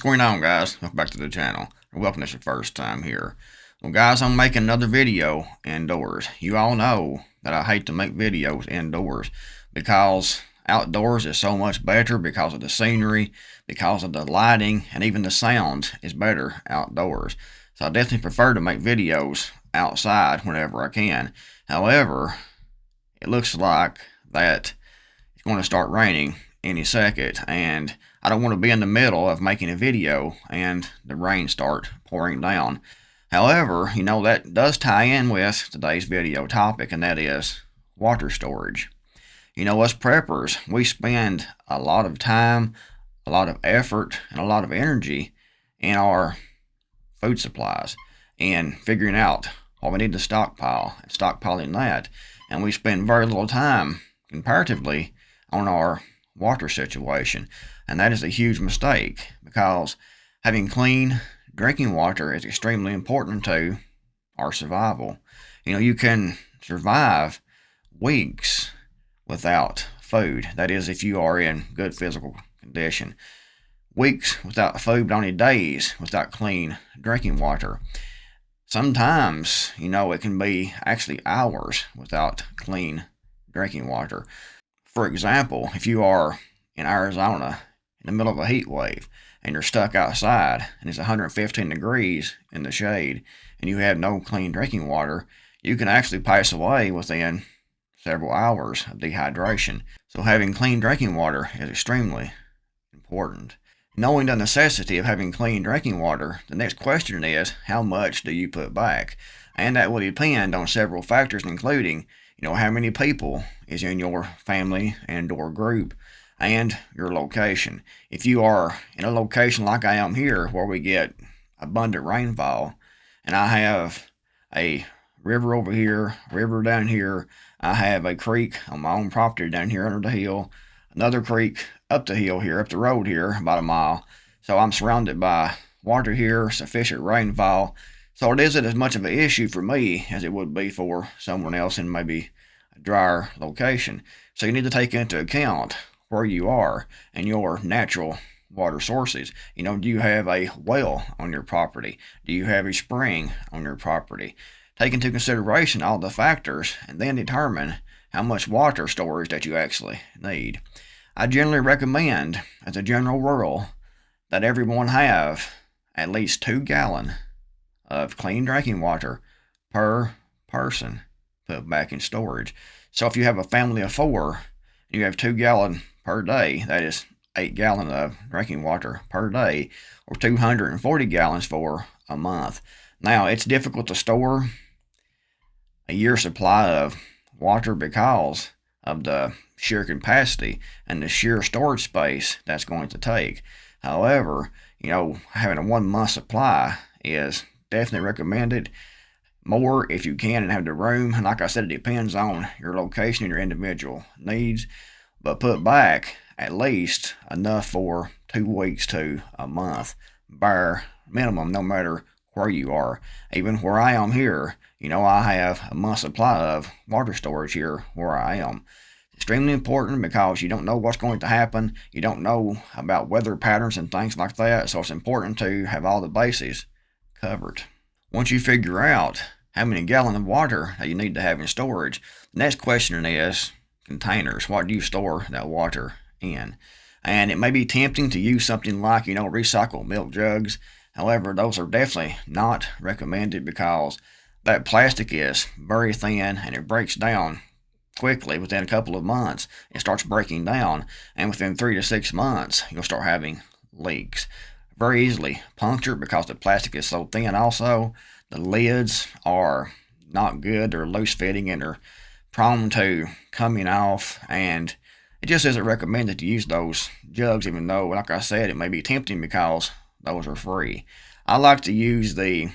going on, guys? Welcome back to the channel. Welcome if it's your first time here. Well, guys, I'm making another video indoors. You all know that I hate to make videos indoors because outdoors is so much better because of the scenery, because of the lighting, and even the sound is better outdoors. So I definitely prefer to make videos outside whenever I can. However, it looks like that it's going to start raining any second, and I don't want to be in the middle of making a video and the rain start pouring down. However, that does tie in with today's video topic, and that is water storage. Us preppers, we spend a lot of time, a lot of effort, and a lot of energy in our food supplies and figuring out what we need to stockpile and stockpiling that. And we spend very little time comparatively on our water situation, and that is a huge mistake because having clean drinking water is extremely important to our survival. You can survive weeks without food. That is, if you are in good physical condition. Weeks without food, but only days without clean drinking water. Sometimes, it can be actually hours without clean drinking water. For example, if you are in Arizona in the middle of a heat wave and you're stuck outside and it's 115 degrees in the shade and you have no clean drinking water, you can actually pass away within several hours of dehydration. So having clean drinking water is extremely important. Knowing the necessity of having clean drinking water, the next question is, how much do you put back? And that will depend on several factors, including how many people is in your family and or group, and your location. If you are in a location like I am here where we get abundant rainfall, and I have a river over here, river down here, I have a creek on my own property down here under the hill, another creek up the hill here, up the road here, about a mile. So I'm surrounded by water here, sufficient rainfall. So it isn't as much of an issue for me as it would be for someone else in maybe a drier location. So you need to take into account where you are and your natural water sources. Do you have a well on your property? Do you have a spring on your property? Take into consideration all the factors and then determine how much water storage that you actually need. I generally recommend, as a general rule, that everyone have at least 2 gallons of clean drinking water per person put back in storage. So if you have a family of 4, you have 2 gallons per day, that is 8 gallons of drinking water per day, or 240 gallons for a month. Now, it's difficult to store a year's supply of water because of the sheer capacity and the sheer storage space that's going to take. However, having a 1 month supply is definitely recommended. More if you can and have the room. And like I said, it depends on your location and your individual needs. But put back at least enough for 2 weeks to a month, bare minimum, no matter where you are. Even where I am here, I have a month supply of water storage here where I am. Extremely important because you don't know what's going to happen. You don't know about weather patterns and things like that. So it's important to have all the bases covered. Once you figure out how many gallons of water that you need to have in storage, the next question is containers. What do you store that water in? And it may be tempting to use something like, recycled milk jugs. However, those are definitely not recommended because that plastic is very thin and it breaks down quickly. Within a couple of months, it starts breaking down, and within 3 to 6 months, you'll start having leaks. Very easily punctured because the plastic is so thin. Also, the lids are not good. They're loose fitting and they're prone to coming off, and it just isn't recommended to use those jugs, even though, like I said, it may be tempting because those are free. I like to use the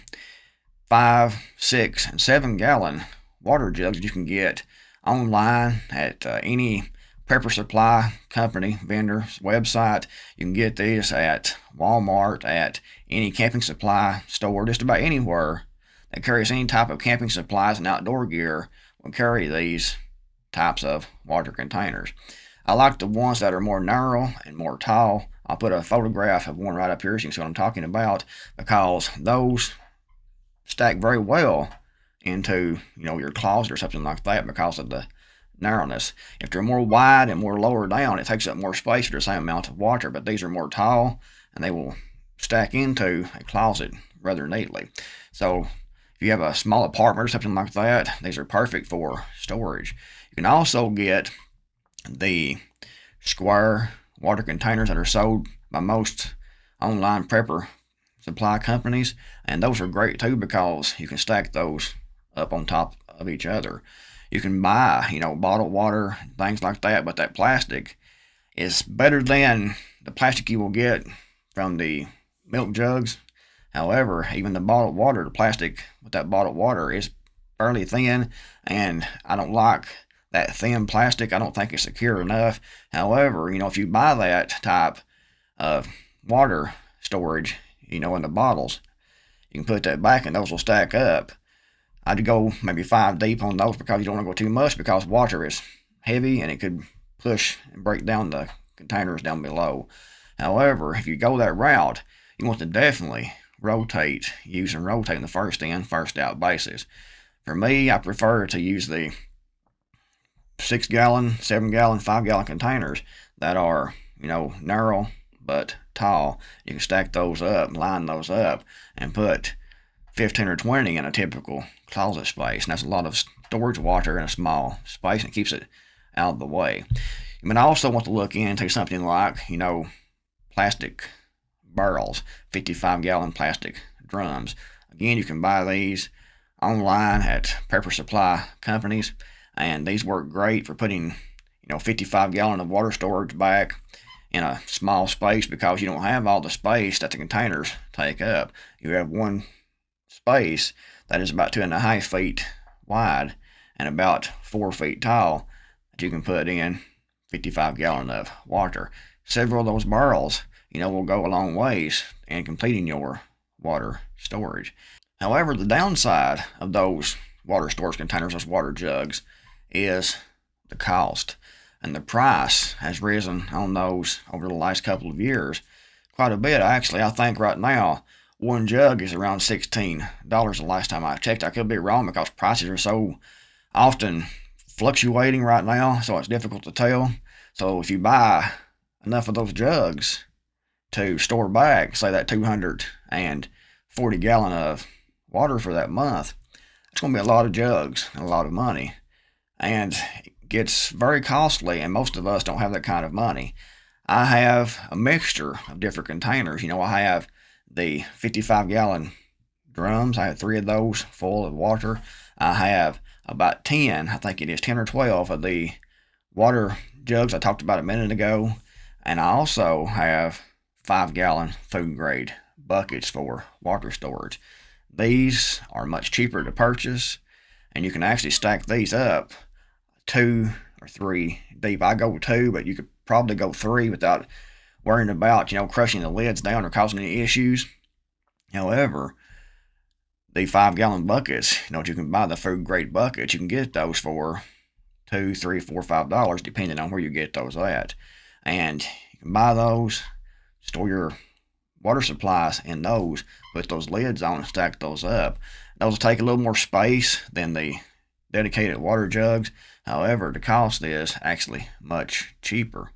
5, 6, and 7 gallon water jugs you can get online at any prepper supply company vendor's website. You can get these at Walmart, at any camping supply store, just about anywhere that carries any type of camping supplies and outdoor gear will carry these types of water containers. I like the ones that are more narrow and more tall. I'll put a photograph of one right up here so you can see what I'm talking about, because those stack very well into, your closet or something like that because of the narrowness. If they're more wide and more lower down, it takes up more space for the same amount of water, but these are more tall and they will stack into a closet rather neatly. So if you have a small apartment or something like that, these are perfect for storage. You can also get the square water containers that are sold by most online prepper supply companies, and those are great too because you can stack those up on top of each other. You can buy, bottled water, things like that, but that plastic is better than the plastic you will get from the milk jugs. However, even the bottled water, the plastic with that bottled water is fairly thin, and I don't like that thin plastic. I don't think it's secure enough. However, if you buy that type of water storage, in the bottles, you can put that back and those will stack up. I'd go maybe 5 deep on those because you don't want to go too much, because water is heavy and it could push and break down the containers down below. However, if you go that route, you want to definitely use and rotate in the first in, first out basis. For me, I prefer to use the 6 gallon, 7 gallon, 5 gallon containers that are, narrow but tall. You can stack those up, line those up, and put 15 or 20 in a typical closet space. And that's a lot of storage water in a small space, and it keeps it out of the way. You might also want to look into something like, plastic barrels, 55 gallon plastic drums. Again, you can buy these online at prepper supply companies, and these work great for putting 55 gallon of water storage back in a small space, because you don't have all the space that the containers take up. You have one space that is about 2.5 feet wide and about 4 feet tall that you can put in 55 gallon of water. Several of those barrels, will go a long ways in completing your water storage. However, the downside of those water storage containers, those water jugs, is the cost. And the price has risen on those over the last couple of years quite a bit. Actually, I think right now one jug is around $16 the last time I checked. I could be wrong because prices are so often fluctuating right now, so it's difficult to tell. So if you buy enough of those jugs to store back, say that 240 gallon of water for that month, it's going to be a lot of jugs and a lot of money. And it gets very costly, and most of us don't have that kind of money. I have a mixture of different containers. I have the 55 gallon drums. I have 3 of those full of water. I have about 10, I think it is 10 or 12 of the water jugs I talked about a minute ago. And I also have 5 gallon food grade buckets for water storage. These are much cheaper to purchase, and you can actually stack these up 2 or 3 deep. I go 2, but you could probably go 3 without worrying about, crushing the lids down or causing any issues. However, the 5 gallon buckets, you can buy the food grade buckets. You can get those for $2, $3, $4, $5, depending on where you get those at. And you can buy those, store your water supplies in those, put those lids on and stack those up. Those will take a little more space than the dedicated water jugs. However, the cost is actually much cheaper.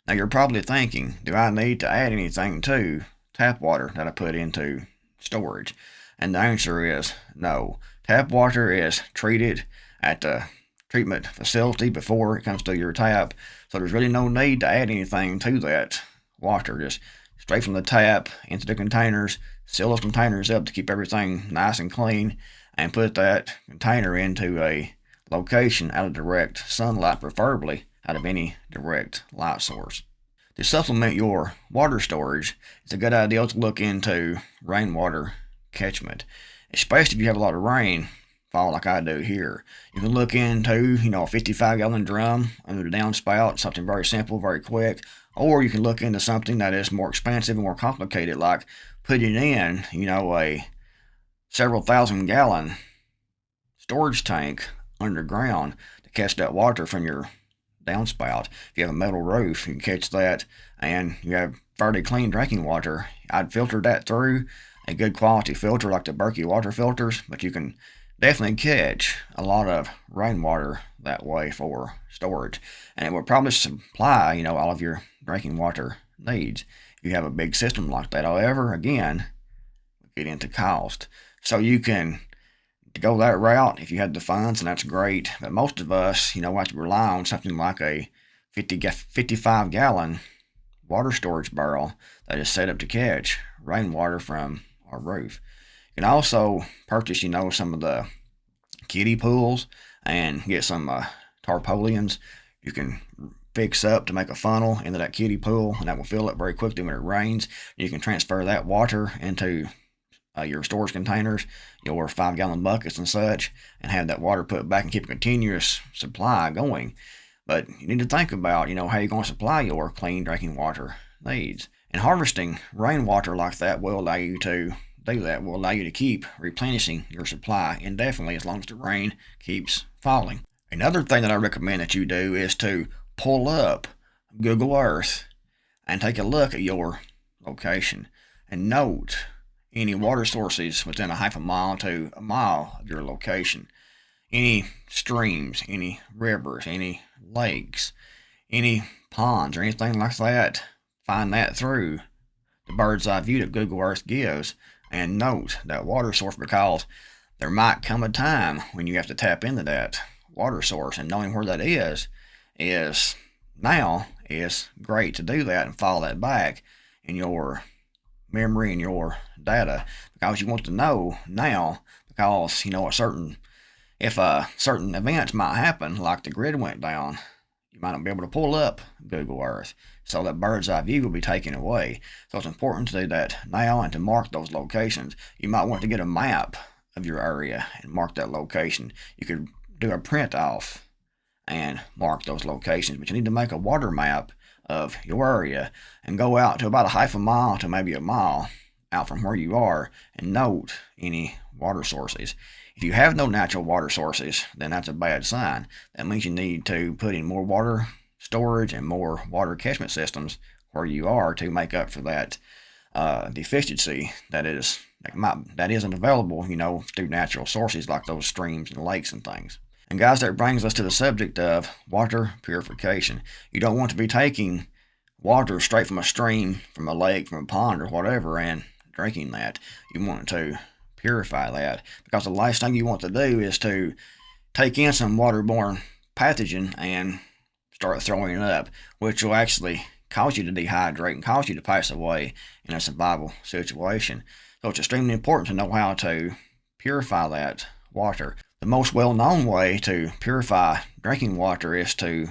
Now you're probably thinking, do I need to add anything to tap water that I put into storage? And the answer is no. Tap water is treated at the treatment facility before it comes to your tap, so there's really no need to add anything to that water. Just straight from the tap into the containers, seal those containers up to keep everything nice and clean, and put that container into a location out of direct sunlight, preferably out of any direct light source. To supplement your water storage, it's a good idea to look into rainwater catchment, especially if you have a lot of rain fall like I do here. You can look into, a 55 gallon drum under the downspout, something very simple, very quick, or you can look into something that is more expensive and more complicated, like putting in, a several thousand gallon storage tank underground to catch that water from your downspout. If you have a metal roof, you can catch that, and you have fairly clean drinking water, I'd filter that through a good quality filter like the Berkey water filters, but you can definitely catch a lot of rainwater that way for storage, and it will probably supply, all of your drinking water needs if you have a big system like that. However, again, we get into cost. So you can go that route if you had the funds, and that's great. But most of us, have to rely on something like a 55-gallon water storage barrel that is set up to catch rainwater from our roof. You can also purchase, some of the kiddie pools and get some tarpaulins you can fix up to make a funnel into that kiddie pool, and that will fill up very quickly when it rains. You can transfer that water into your storage containers, your 5-gallon buckets and such, and have that water put back and keep a continuous supply going. But you need to think about, how you're going to supply your clean drinking water needs. And harvesting rainwater like that will allow you to do that, will allow you to keep replenishing your supply indefinitely as long as the rain keeps falling. Another thing that I recommend that you do is to pull up Google Earth and take a look at your location and note any water sources within a half a mile to a mile of your location. Any streams, any rivers, any lakes, any ponds, or anything like that. Find that through the bird's eye view that Google Earth gives and note that water source, because there might come a time when you have to tap into that water source, and knowing where that is great to do that and follow that back in your memory and your data, because you want to know now, because if certain events might happen, like the grid went down, you might not be able to pull up Google Earth, so that bird's eye view will be taken away. So it's important to do that now and to mark those locations. You might want to get a map of your area and mark that location. You could do a print off and mark those locations, but you need to make a water map of your area and go out to about a half a mile to maybe a mile out from where you are and note any water sources. If you have no natural water sources, then that's a bad sign. That means you need to put in more water storage and more water catchment systems where you are to make up for that deficiency that isn't available, through natural sources like those streams and lakes and things. And guys, that brings us to the subject of water purification. You don't want to be taking water straight from a stream, from a lake, from a pond, or whatever, and drinking that. You want to purify that, because the last thing you want to do is to take in some waterborne pathogen and start throwing it up, which will actually cause you to dehydrate and cause you to pass away in a survival situation. So it's extremely important to know how to purify that water. The most well-known way to purify drinking water is to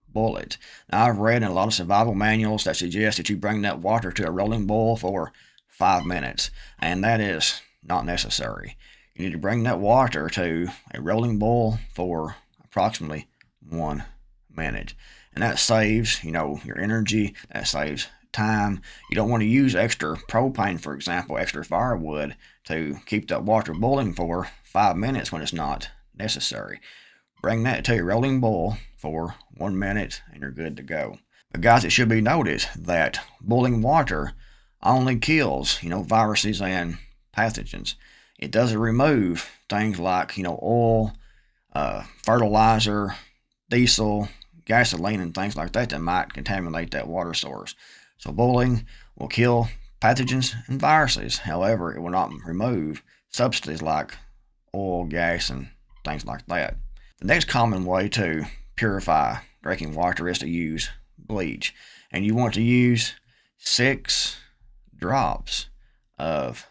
boil it. Now, I've read in a lot of survival manuals that suggest that you bring that water to a rolling boil for 5 minutes, and that is not necessary. You need to bring that water to a rolling boil for approximately 1 minute, and that saves, your energy, that saves time. You don't want to use extra propane, for example, extra firewood to keep that water boiling for 5 minutes when it's not necessary. Bring that to a rolling boil for 1 minute and you're good to go. But guys, it should be noted that boiling water only kills, viruses and pathogens. It doesn't remove things like, oil, fertilizer, diesel, gasoline, and things like that might contaminate that water source. So boiling will kill pathogens and viruses. However, it will not remove substances like oil, gas, and things like that. The next common way to purify drinking water is to use bleach. And you want to use 6 drops of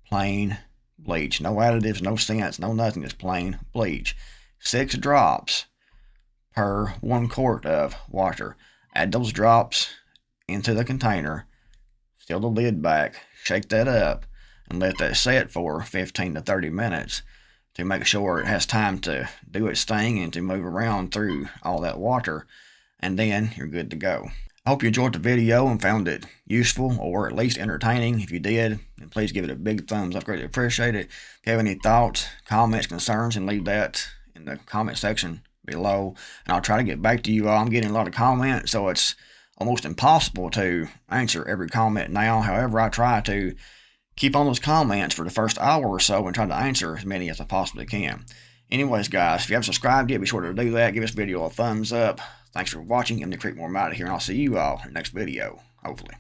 plain bleach. No additives, no scents, no nothing. It's plain bleach. 6 drops per 1 quart of water. Add those drops into the container, seal the lid back, shake that up, and let that set for 15 to 30 minutes to make sure it has time to do its thing and to move around through all that water, and then you're good to go. I hope you enjoyed the video and found it useful or at least entertaining. If you did, then please give it a big thumbs up. Greatly appreciate it. If you have any thoughts, comments, concerns, and leave that in the comment section below, and I'll try to get back to you all. I'm getting a lot of comments, so it's almost impossible to answer every comment now. However, I try to keep on those comments for the first hour or so and try to answer as many as I possibly can. Anyways, guys, if you haven't subscribed yet, be sure to do that. Give this video a thumbs up. Thanks for watching. I'm the Creekmore out of here, and I'll see you all in the next video, hopefully.